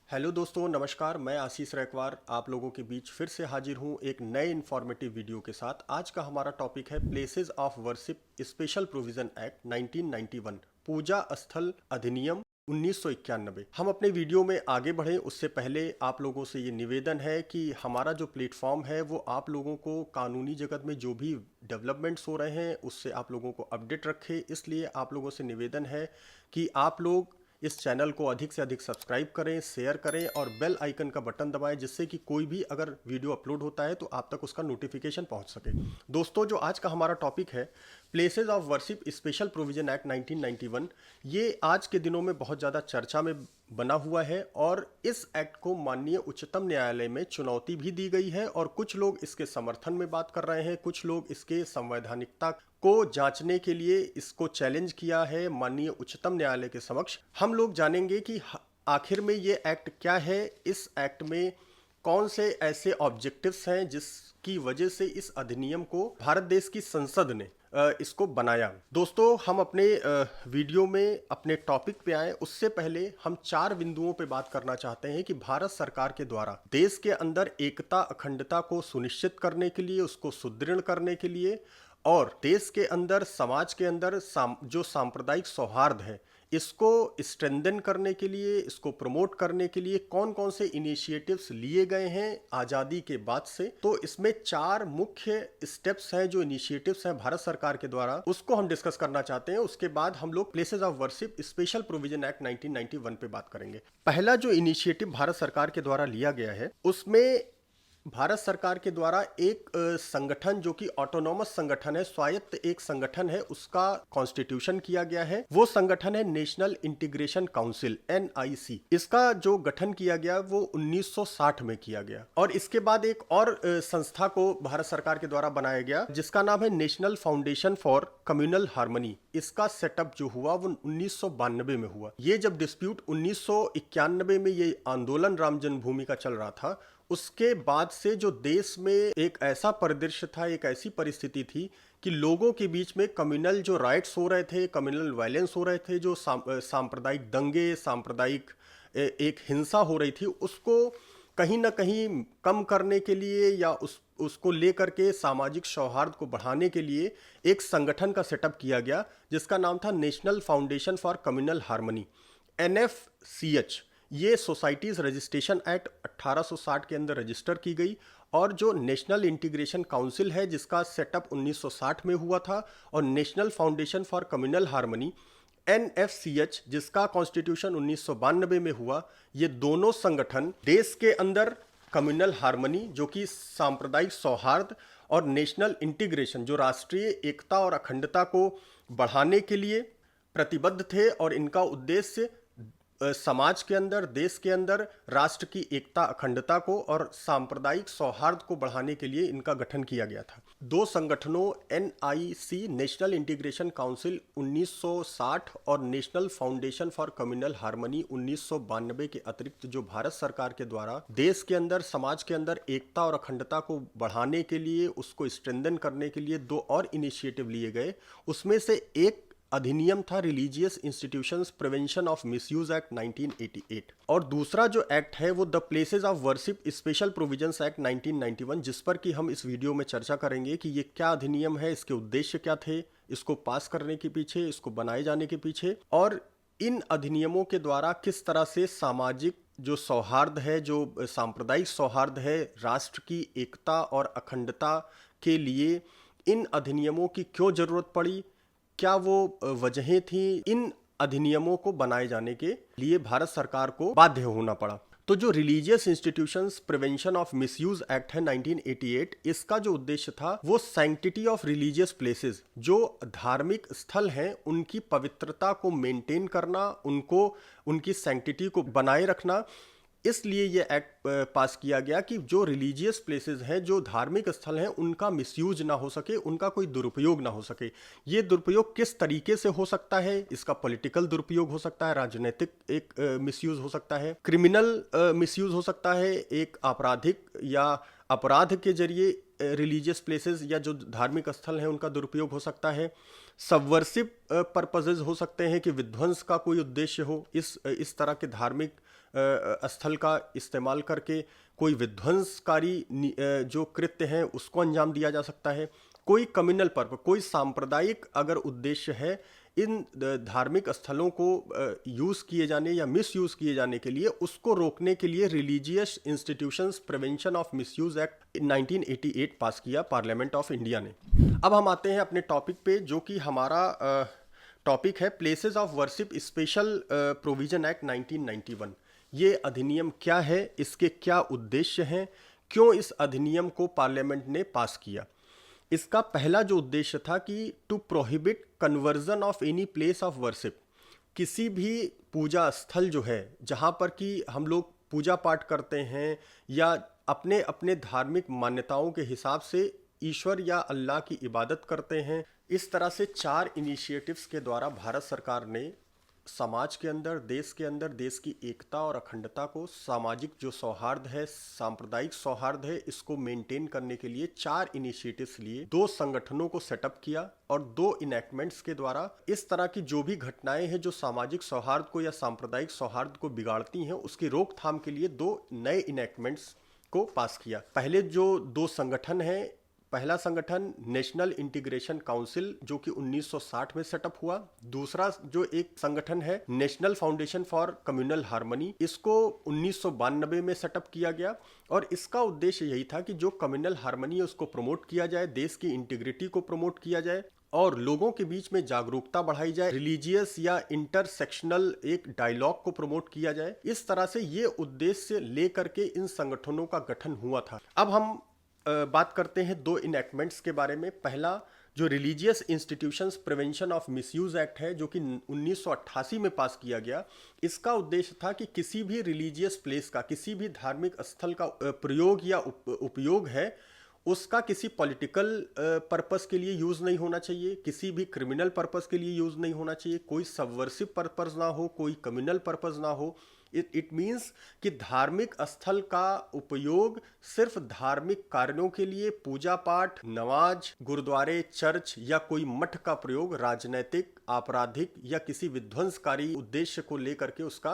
Hello दोस्तों, नमस्कार। मैं आशीष रैकवार आप लोगों के बीच फिर से हाजिर हूं एक नए इन्फॉर्मेटिव वीडियो के साथ। आज का हमारा टॉपिक है places of worship special provision act 1991, पूजा स्थल अधिनियम 1991। हम अपने वीडियो में आगे बढ़े उससे पहले आप लोगों से ये निवेदन है कि हमारा जो प्लेटफॉर्म है वो आप लोगों को कानूनी जगत में जो भी डेवलपमेंट्स हो रहे हैं उससे आप लोगों को अपडेट रखे। इसलिए आप लोगों से निवेदन है कि आप लोग इस चैनल को अधिक से अधिक सब्सक्राइब करें, शेयर करें और बेल आइकन का बटन दबाएं, जिससे कि कोई भी अगर वीडियो अपलोड होता है तो आप तक उसका नोटिफिकेशन पहुंच सके। दोस्तों, जो आज का हमारा टॉपिक है places of worship special provision act 1991, ये आज के दिनों में बहुत ज़्यादा चर्चा में बना हुआ है और इस एक्ट को माननीय उच्चतम न्यायालय में चुनौती भी दी गई है और कुछ लोग इसके समर्थन में बात कर रहे हैं, कुछ लोग इसके संवैधानिकता को जांचने के लिए इसको चैलेंज किया है माननीय उच्चतम न्यायालय के समक्ष। हम लोग जानेंगे कि आखिर में ये एक्ट क्या है, इस एक्ट में कौन से ऐसे ऑब्जेक्टिव्स हैं जिसकी वजह से इस अधिनियम को भारत देश की संसद ने इसको बनाया। दोस्तों, हम अपने वीडियो में अपने टॉपिक पे आए उससे पहले हम 4 बिंदुओं पे बात करना चाहते हैं कि भारत सरकार के द्वारा देश के अंदर एकता अखंडता को सुनिश्चित करने के लिए, उसको सुदृढ़ करने के लिए और देश के अंदर समाज के अंदर जो सांप्रदायिक सौहार्द है इसको स्ट्रेंथन करने के लिए, इसको प्रमोट करने के लिए कौन कौन से इनिशिएटिव्स लिए गए हैं आज़ादी के बाद से। तो इसमें 4 मुख्य स्टेप्स हैं, जो इनिशिएटिव्स हैं भारत सरकार के द्वारा, उसको हम डिस्कस करना चाहते हैं। उसके बाद हम लोग places of worship special provision act 1991 पे बात करेंगे। पहला जो इनिशिएटिव भारत सरकार के द्वारा लिया गया है उसमें भारत सरकार के द्वारा एक संगठन जो कि ऑटोनॉमस संगठन है, स्वायत्त एक संगठन है, उसका कॉन्स्टिट्यूशन किया गया है। वो संगठन है नेशनल इंटीग्रेशन काउंसिल, NIC। इसका जो गठन किया गया वो 1960 में किया गया और इसके बाद एक और संस्था को भारत सरकार के द्वारा बनाया गया जिसका नाम है national foundation for communal harmony. इसका सेटअप जो हुआ वो 1992 में हुआ। ये जब डिस्प्यूट 1991 में ये आंदोलन राम जन्मभूमि का चल रहा था, उसके बाद से जो देश में एक ऐसा परिदृश्य था, एक ऐसी परिस्थिति थी कि लोगों के बीच में कम्युनल जो राइट्स हो रहे थे, कम्युनल वायलेंस हो रहे थे, जो सांप्रदायिक दंगे, सांप्रदायिक एक हिंसा हो रही थी, उसको कहीं ना कहीं कम करने के लिए या उसको लेकर के सामाजिक सौहार्द को बढ़ाने के लिए एक संगठन का सेटअप किया गया जिसका नाम था national foundation for communal harmony, NFCH। ये सोसाइटीज़ रजिस्ट्रेशन एक्ट 1860 के अंदर रजिस्टर की गई और जो नेशनल इंटीग्रेशन काउंसिल है जिसका सेटअप 1960 में हुआ था और national foundation for communal harmony NFCH जिसका कॉन्स्टिट्यूशन 1992 में हुआ, ये दोनों संगठन देश के अंदर कम्युनल हार्मनी जो कि सांप्रदायिक सौहार्द और नेशनल इंटीग्रेशन जो राष्ट्रीय एकता और अखंडता को बढ़ाने के लिए प्रतिबद्ध थे और इनका उद्देश्य समाज के अंदर, देश के अंदर राष्ट्र की एकता अखंडता को और सांप्रदायिक सौहार्द को बढ़ाने के लिए इनका गठन किया गया था। दो संगठनों NIC नेशनल इंटीग्रेशन काउंसिल 1960 और national foundation for communal harmony 1992 के अतिरिक्त जो भारत सरकार के द्वारा देश के अंदर, समाज के अंदर एकता और अखंडता को बढ़ाने के लिए, उसको स्ट्रेंथन करने के लिए 2 और इनिशिएटिव लिए गए। उसमें से एक अधिनियम था religious institutions prevention of misuse act 1988 और दूसरा जो एक्ट है वो the places of worship special provisions act 1991, जिस पर कि हम इस वीडियो में चर्चा करेंगे कि ये क्या अधिनियम है, इसके उद्देश्य क्या थे, इसको पास करने के पीछे, इसको बनाए जाने के पीछे और इन अधिनियमों के द्वारा किस तरह से सामाजिक जो सौहार्द है, जो सांप्रदायिक सौहार्द है, राष्ट्र की एकता और अखंडता के लिए इन अधिनियमों की क्यों जरूरत पड़ी, क्या वो वजहें थी, इन अधिनियमों को बनाए जाने के लिए भारत सरकार को बाध्य होना पड़ा। तो जो religious institutions prevention of misuse act है 1988, इसका जो उद्देश्य था वो सैंक्टिटी ऑफ रिलीजियस प्लेसेस, जो धार्मिक स्थल हैं उनकी पवित्रता को मेंटेन करना, उनकी सैंक्टिटी को बनाए रखना। इसलिए ये एक्ट पास किया गया कि जो रिलीजियस प्लेसेस हैं, जो धार्मिक स्थल हैं, उनका मिसयूज ना हो सके, उनका कोई दुरुपयोग ना हो सके। ये दुरुपयोग किस तरीके से हो सकता है? इसका पॉलिटिकल दुरुपयोग हो सकता है, राजनीतिक एक मिसयूज हो सकता है, क्रिमिनल मिसयूज हो सकता है, एक आपराधिक या अपराध के जरिए रिलीजियस प्लेसेस या जो धार्मिक स्थल हैं उनका दुरुपयोग हो सकता है, सबवर्सिव पर्पसेस हो सकते हैं कि विध्वंस का कोई उद्देश्य हो इस तरह के धार्मिक स्थल का इस्तेमाल करके कोई विध्वंसकारी जो कृत्य हैं उसको अंजाम दिया जा सकता है। कोई कम्युनल पर्पस, कोई सांप्रदायिक अगर उद्देश्य है इन धार्मिक स्थलों को यूज़ किए जाने या मिस यूज़ किए जाने के लिए, उसको रोकने के लिए religious institutions prevention of misuse act 1988 पास किया पार्लियामेंट ऑफ इंडिया ने। अब हम आते हैं अपने टॉपिक पे, जो कि हमारा टॉपिक है places of worship special provision act 1991। ये अधिनियम क्या है, इसके क्या उद्देश्य हैं, क्यों इस अधिनियम को पार्लियामेंट ने पास किया। इसका पहला जो उद्देश्य था कि to prohibit conversion of any place of worship, किसी भी पूजा स्थल जो है जहाँ पर कि हम लोग पूजा पाठ करते हैं या अपने अपने धार्मिक मान्यताओं के हिसाब से ईश्वर या अल्लाह की इबादत करते हैं। इस तरह से 4 इनिशिएटिव्स के द्वारा भारत सरकार ने समाज के अंदर, देश की एकता और अखंडता को, सामाजिक जो सौहार्द है, सांप्रदायिक सौहार्द है, इसको मेंटेन करने के लिए 4 इनिशिएटिव्स लिए, 2 संगठनों को सेटअप किया और 2 इनैक्टमेंट्स के द्वारा इस तरह की जो भी घटनाएं हैं जो सामाजिक सौहार्द को या सांप्रदायिक सौहार्द को बिगाड़ती हैं, उसकी रोकथाम के लिए 2 नए इनैक्टमेंट्स को पास किया। पहले जो 2 संगठन हैं, पहला संगठन नेशनल इंटीग्रेशन काउंसिल जो कि 1960 में सेटअप हुआ। दूसरा जो एक संगठन है national foundation for communal harmony, इसको 1992 में सेटअप किया गया और इसका उद्देश्य यही था कि जो कम्युनल हार्मनी है उसको प्रमोट किया जाए, देश की इंटीग्रिटी को प्रमोट किया जाए और लोगों के बीच में जागरूकता बढ़ाई जाए, रिलीजियस या इंटरसेक्शनल एक डायलॉग को प्रमोट किया जाए। इस तरह से ये उद्देश्य लेकर के इन संगठनों का गठन हुआ था। अब हम बात करते हैं 2 इनैक्टमेंट्स के बारे में। पहला जो religious institutions prevention of misuse act है जो कि 1988 में पास किया गया, इसका उद्देश्य था कि किसी भी रिलीजियस प्लेस का, किसी भी धार्मिक स्थल का प्रयोग या उपयोग है उसका किसी पॉलिटिकल पर्पस के लिए यूज़ नहीं होना चाहिए, किसी भी क्रिमिनल पर्पस के लिए यूज़ नहीं होना चाहिए, कोई सबवर्सिव पर्पस ना हो, कोई कम्युनल पर्पस ना हो। इट मीन्स कि धार्मिक स्थल का उपयोग सिर्फ धार्मिक कार्यों के लिए, पूजा पाठ, नमाज, गुरुद्वारे, चर्च या कोई मठ का प्रयोग राजनैतिक, आपराधिक या किसी विध्वंसकारी उद्देश्य को लेकर के उसका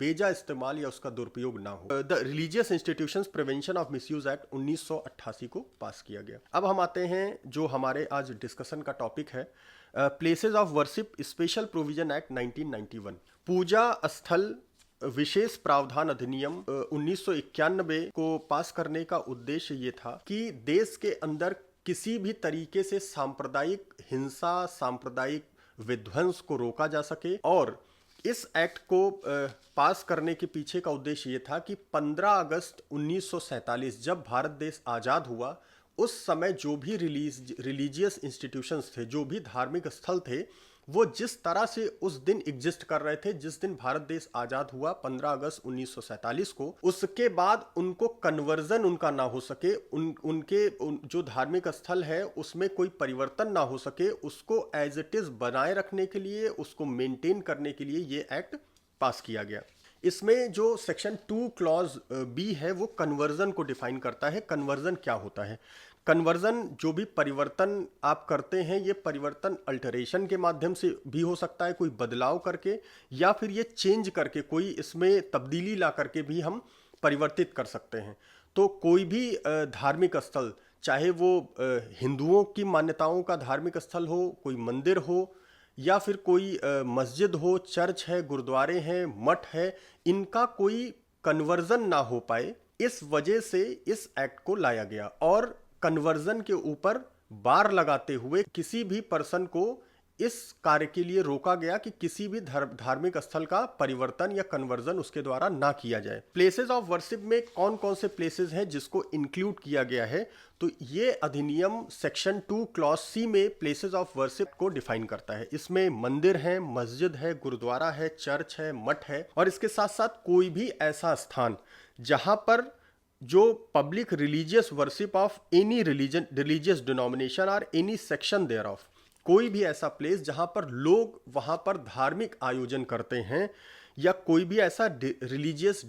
बेजा इस्तेमाल या उसका दुरुपयोग ना हो। The religious institutions prevention of misuse act 1988 को पास किया गया। अब हम आते हैं जो हमारे आज डिस्कशन का टॉपिक है, places of worship special provision act 1991। पूजा स्थल विशेष प्रावधान अधिनियम 1991 को पास करने का उद्देश्य ये था कि देश के अंदर किसी भी तरीके से सांप्रदायिक हिंसा, सांप्रदायिक विध्वंस को रोका जा सके। और इस एक्ट को पास करने के पीछे का उद्देश्य ये था कि 15 अगस्त 1947 जब भारत देश आज़ाद हुआ, उस समय जो भी रिलीजियस इंस्टीट्यूशंस थे, जो भी धार्मिक स्थल थे, वो जिस तरह से उस दिन एग्जिस्ट कर रहे थे, जिस दिन भारत देश आज़ाद हुआ 15 अगस्त 1947 को, उसके बाद उनको कन्वर्जन उनका ना हो सके, उनके जो धार्मिक स्थल है उसमें कोई परिवर्तन ना हो सके, उसको एज इट इज़ बनाए रखने के लिए, उसको मेंटेन करने के लिए ये एक्ट पास किया गया। इसमें जो सेक्शन 2 क्लॉज बी है वो कन्वर्जन को डिफाइन करता है। कन्वर्जन क्या होता है? कन्वर्जन जो भी परिवर्तन आप करते हैं, ये परिवर्तन अल्टरेशन के माध्यम से भी हो सकता है, कोई बदलाव करके, या फिर ये चेंज करके, कोई इसमें तब्दीली ला करके भी हम परिवर्तित कर सकते हैं। तो कोई भी धार्मिक स्थल, चाहे वो हिंदुओं की मान्यताओं का धार्मिक स्थल हो, कोई मंदिर हो या फिर कोई मस्जिद हो, चर्च है, गुरुद्वारे हैं, मठ है, इनका कोई कन्वर्जन ना हो पाए, इस वजह से इस एक्ट को लाया गया। और कन्वर्जन के ऊपर बार लगाते हुए किसी भी पर्सन को इस कार्य के लिए रोका गया कि किसी भी धार्मिक स्थल का परिवर्तन या कन्वर्जन उसके द्वारा ना किया जाए। प्लेसेस ऑफ वर्शिप में कौन कौन से प्लेसेस हैं जिसको इंक्लूड किया गया है? तो ये अधिनियम सेक्शन 2 क्लॉज सी में प्लेसेस ऑफ वर्शिप को डिफाइन करता है। इसमें मंदिर है, मस्जिद है, गुरुद्वारा है, चर्च है, मठ है, और इसके साथ साथ कोई भी ऐसा स्थान जहां पर जो public religious worship of any religion, religious denomination और एनी सेक्शन देयर ऑफ, कोई भी ऐसा प्लेस जहां पर लोग वहां पर धार्मिक आयोजन करते हैं या कोई भी ऐसा रिलीजियस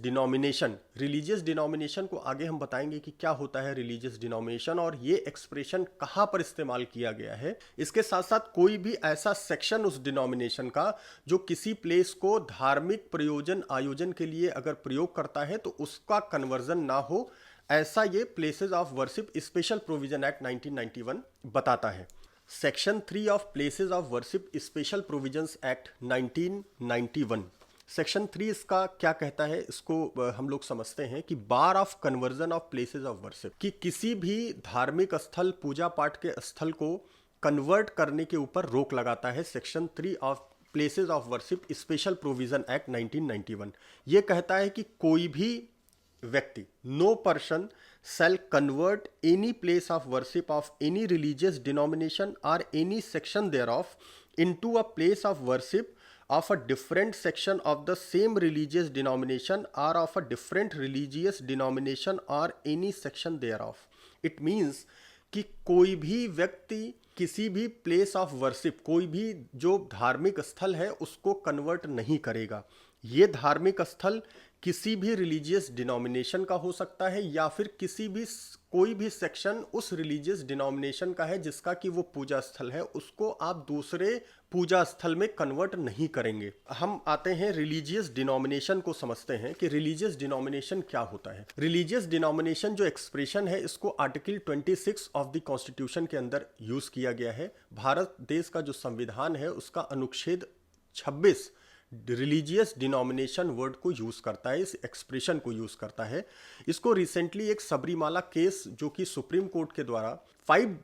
डिनोमिनेशन को आगे हम बताएंगे कि क्या होता है रिलीजियस डिनोमिनेशन और ये एक्सप्रेशन कहाँ पर इस्तेमाल किया गया है। इसके साथ साथ कोई भी ऐसा सेक्शन उस डिनोमिनेशन का जो किसी प्लेस को धार्मिक प्रयोजन आयोजन के लिए अगर प्रयोग करता है तो उसका कन्वर्जन ना हो, ऐसा ये places of worship special provision act 1991 बताता है। Section 3 of places of worship special provisions act 1991, section 3 इसका क्या कहता है, इसको हम लोग समझते हैं कि bar of conversion of places of worship, कि किसी भी धार्मिक स्थल पूजा पाठ के स्थल को कन्वर्ट करने के ऊपर रोक लगाता है section 3 of places of worship special provision act 1991। ये कहता है कि कोई भी व्यक्ति, no person shall convert any place of worship of any religious denomination or any section thereof into a place of worship of a different section of the same religious denomination or of a different religious denomination or any section thereof। It means कि कोई भी व्यक्ति किसी भी place of worship, कोई भी जो धार्मिक स्थल है उसको कन्वर्ट नहीं करेगा। ये धार्मिक स्थल किसी भी रिलीजियस डिनोमिनेशन का हो सकता है या फिर कोई भी सेक्शन उस रिलीजियस डिनोमिनेशन का है जिसका कि वो पूजा स्थल है, उसको आप दूसरे पूजा स्थल में कन्वर्ट नहीं करेंगे। हम आते हैं रिलीजियस डिनोमिनेशन को समझते हैं कि रिलीजियस डिनोमिनेशन क्या होता है। रिलीजियस डिनोमिनेशन जो एक्सप्रेशन है इसको आर्टिकल 26 ऑफ द कॉन्स्टिट्यूशन के अंदर यूज किया गया है। भारत देश का जो संविधान है उसका अनुच्छेद 26 रिलीजियस डिनोमिनेशन वर्ड को यूज करता है, इस एक्सप्रेशन को यूज करता है। इसको रिसेंटली एक सबरीमाला केस जो कि सुप्रीम कोर्ट के द्वारा 5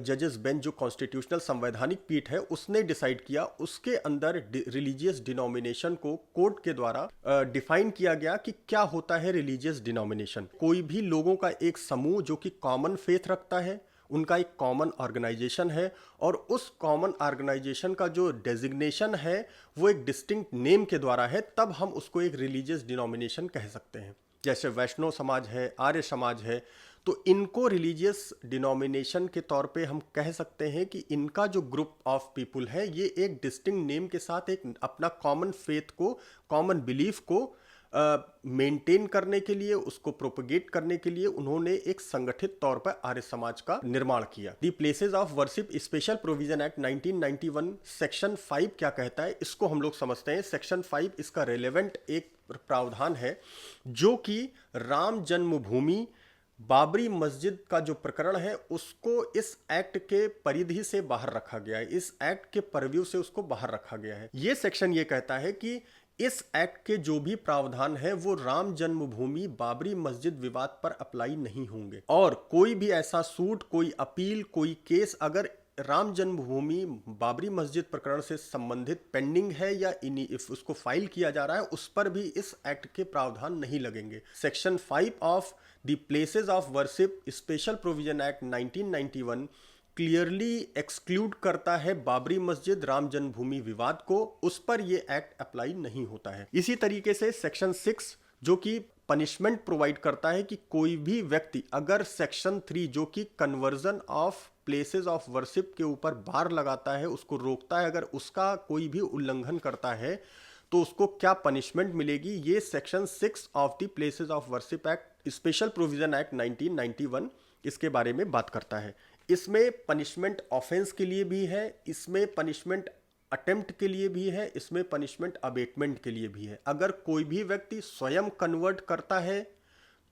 जजेस बेंच जो कॉन्स्टिट्यूशनल संवैधानिक पीठ है उसने डिसाइड किया, उसके अंदर रिलीजियस डिनोमिनेशन को कोर्ट के द्वारा डिफाइन किया गया कि क्या होता है रिलीजियस डिनोमिनेशन। कोई भी लोगों का एक समूह जो कि कॉमन फेथ रखता है, उनका एक कॉमन ऑर्गेनाइजेशन है और उस कॉमन ऑर्गेनाइजेशन का जो डेजिग्नेशन है वो एक डिस्टिंक्ट नेम के द्वारा है, तब हम उसको एक रिलीजियस डिनोमिनेशन कह सकते हैं। जैसे वैष्णव समाज है, आर्य समाज है, तो इनको रिलीजियस डिनोमिनेशन के तौर पे हम कह सकते हैं कि इनका जो ग्रुप ऑफ पीपुल है ये एक डिस्टिंक्ट नेम के साथ एक अपना कॉमन फेथ को, कॉमन बिलीफ को मेंटेन करने के लिए, उसको प्रोपगेट करने के लिए उन्होंने एक संगठित तौर पर आर्य समाज का निर्माण किया। The places of worship special provision act 1991 section 5 क्या कहता है, इसको हम लोग समझते हैं। सेक्शन 5 इसका रेलेवेंट एक प्रावधान है जो कि राम जन्मभूमि बाबरी मस्जिद का जो प्रकरण है उसको इस एक्ट के परिधि से बाहर रखा गया है, इस एक्ट के परव्यू से उसको बाहर रखा गया है। ये सेक्शन ये कहता है कि इस एक्ट के जो भी प्रावधान है वो राम जन्मभूमि बाबरी मस्जिद विवाद पर अप्लाई नहीं होंगे और कोई भी ऐसा सूट, कोई अपील, कोई केस अगर राम जन्मभूमि बाबरी मस्जिद प्रकरण से संबंधित पेंडिंग है या उसको फाइल किया जा रहा है, उस पर भी इस एक्ट के प्रावधान नहीं लगेंगे। Section 5 of the places of worship special provision act 1991 clearly exclude करता है बाबरी मस्जिद राम जन्मभूमि विवाद को, उस पर ये एक्ट अप्लाई नहीं होता है। इसी तरीके से सेक्शन 6 जो कि पनिशमेंट प्रोवाइड करता है कि कोई भी व्यक्ति अगर सेक्शन 3 जो कि conversion of places of worship के ऊपर बार लगाता है, उसको रोकता है, अगर उसका कोई भी उल्लंघन करता है तो उसको क्या पनिशमेंट मिलेगी, ये section 6 of the places of worship act special provision act 1991 इसके बारे में बात करता है। इसमें पनिशमेंट ऑफेंस के लिए भी है, इसमें पनिशमेंट अटेम्प्ट के लिए भी है, इसमें पनिशमेंट अबेटमेंट के लिए भी है। अगर कोई भी व्यक्ति स्वयं कन्वर्ट करता है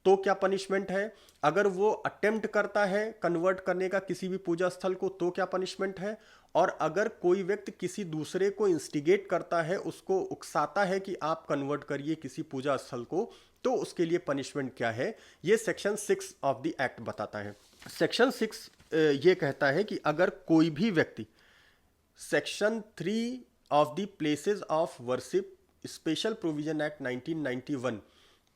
तो क्या पनिशमेंट है, अगर वो अटेम्प्ट करता है कन्वर्ट करने का किसी भी पूजा स्थल को तो क्या पनिशमेंट है, और अगर कोई व्यक्ति किसी दूसरे को इंस्टिगेट करता है, उसको उकसाता है कि आप कन्वर्ट करिए किसी पूजा स्थल को, तो उसके लिए पनिशमेंट क्या है, ये सेक्शन 6 ऑफ द एक्ट बताता है। सेक्शन 6 ये कहता है कि अगर कोई भी व्यक्ति section 3 of the places of worship special provision act 1991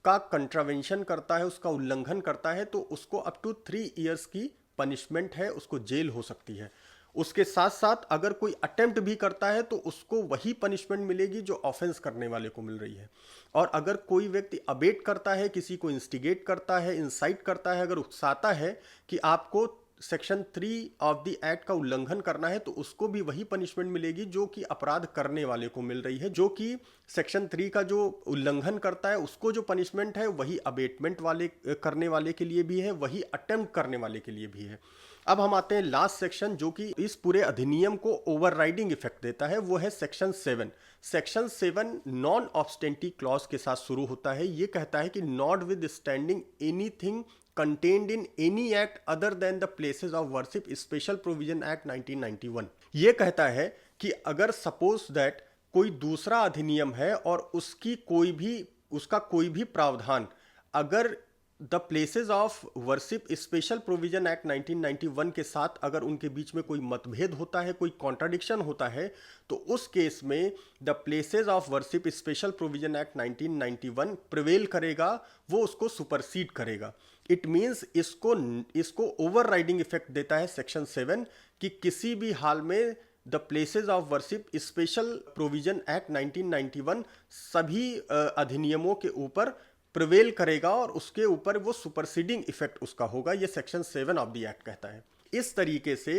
का कंट्रावेंशन करता है, उसका उल्लंघन करता है, तो उसको अप टू 3 इयर्स की पनिशमेंट है, उसको जेल हो सकती है। उसके साथ साथ अगर कोई अटेम्प्ट भी करता है तो उसको वही पनिशमेंट मिलेगी जो ऑफेंस करने वाले को मिल रही है। और अगर कोई व्यक्ति अबेट करता है, किसी को इंस्टिगेट करता है, इंसाइट करता है, अगर उकसाता है कि आपको सेक्शन 3 ऑफ द एक्ट का उल्लंघन करना है तो उसको भी वही पनिशमेंट मिलेगी जो कि अपराध करने वाले को मिल रही है। जो कि सेक्शन 3 का जो उल्लंघन करता है उसको जो पनिशमेंट है वही अबेटमेंट वाले करने वाले के लिए भी है, वही अटेम्प्ट करने वाले के लिए भी है। अब हम आते हैं लास्ट सेक्शन जो कि इस पूरे अधिनियम को ओवरराइडिंग इफेक्ट देता है, वो है सेक्शन 7। सेक्शन 7 नॉन ऑब्स्टेंटी क्लॉज के साथ शुरू होता है। ये कहता है कि not with standing anything contained in any act other than the places of worship special provision act 1991। ये कहता है कि अगर सपोज दैट कोई दूसरा अधिनियम है और उसका कोई भी प्रावधान अगर the places of worship special provision act 1991 के साथ अगर उनके बीच में कोई मतभेद होता है, कोई कॉन्ट्राडिक्शन होता है, तो उस केस में the places of worship special provision act 1991 prevail करेगा, वो उसको सुपरसीड करेगा। इट मीन्स इसको ओवरराइडिंग इफेक्ट देता है सेक्शन 7 कि किसी भी हाल में the places of worship special provision act 1991 सभी अधिनियमों के ऊपर प्रिवेल करेगा और उसके ऊपर वो सुपरसीडिंग इफेक्ट उसका होगा। ये सेक्शन 7 ऑफ द एक्ट कहता है। इस तरीके से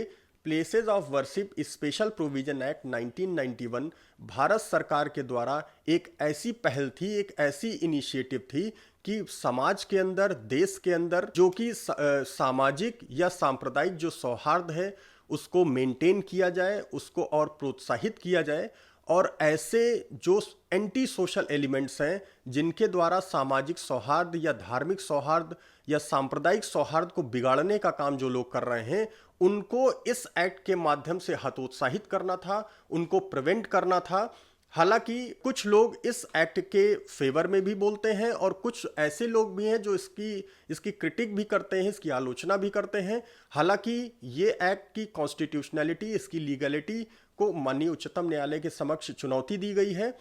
places of worship special provision act 1991 Bharat सरकार के द्वारा एक ऐसी पहल थी, एक ऐसी इनिशिएटिव थी कि समाज के अंदर, देश के अंदर जो कि सामाजिक या सांप्रदायिक जो सौहार्द है उसको मेंटेन किया जाए, उसको और प्रोत्साहित किया जाए, और ऐसे जो एंटी सोशल एलिमेंट्स हैं जिनके द्वारा सामाजिक सौहार्द या धार्मिक सौहार्द या सांप्रदायिक सौहार्द को बिगाड़ने का काम जो लोग कर रहे हैं, उनको इस एक्ट के माध्यम से हतोत्साहित करना था, उनको प्रिवेंट करना था। हालांकि कुछ लोग इस एक्ट के फेवर में भी बोलते हैं और कुछ ऐसे लोग भी हैं जो इसकी क्रिटिक भी करते हैं, इसकी आलोचना भी करते हैं। हालांकि ये एक्ट की कॉन्स्टिट्यूशनैलिटी, इसकी लीगलिटी को माननीय उच्चतम न्यायालय के समक्ष चुनौती दी गई है।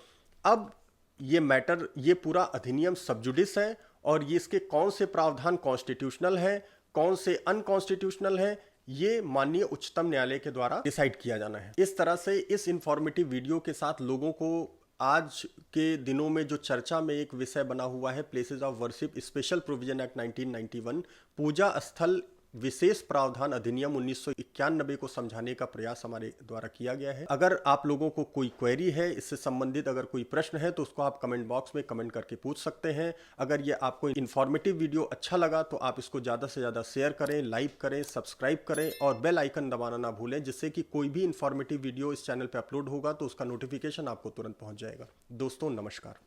अब ये पूरा अधिनियम सब जुडिस है और ये इसके कौन से प्रावधान कॉन्स्टिट्यूशनल है, कौन से अनकॉन्स्टिट्यूशनल है, ये माननीय उच्चतम न्यायालय के द्वारा डिसाइड किया जाना है। इस तरह से इस इंफॉर्मेटिव वीडियो के साथ लोगों को आज के दिनों में जो चर्चा में एक विषय बना हुआ है places of worship special provision act 1991, पूजा स्थल विशेष प्रावधान अधिनियम 1991 को समझाने का प्रयास हमारे द्वारा किया गया है। अगर आप लोगों को कोई क्वेरी है, इससे संबंधित अगर कोई प्रश्न है तो उसको आप कमेंट बॉक्स में कमेंट करके पूछ सकते हैं। अगर ये आपको इन्फॉर्मेटिव वीडियो अच्छा लगा तो आप इसको ज़्यादा से ज़्यादा शेयर करें, लाइक करें, सब्सक्राइब करें और बेल आइकन दबाना ना भूलें, जिससे कि कोई भी इन्फॉर्मेटिव वीडियो इस चैनल पर अपलोड होगा तो उसका नोटिफिकेशन आपको तुरंत पहुँच जाएगा। दोस्तों नमस्कार।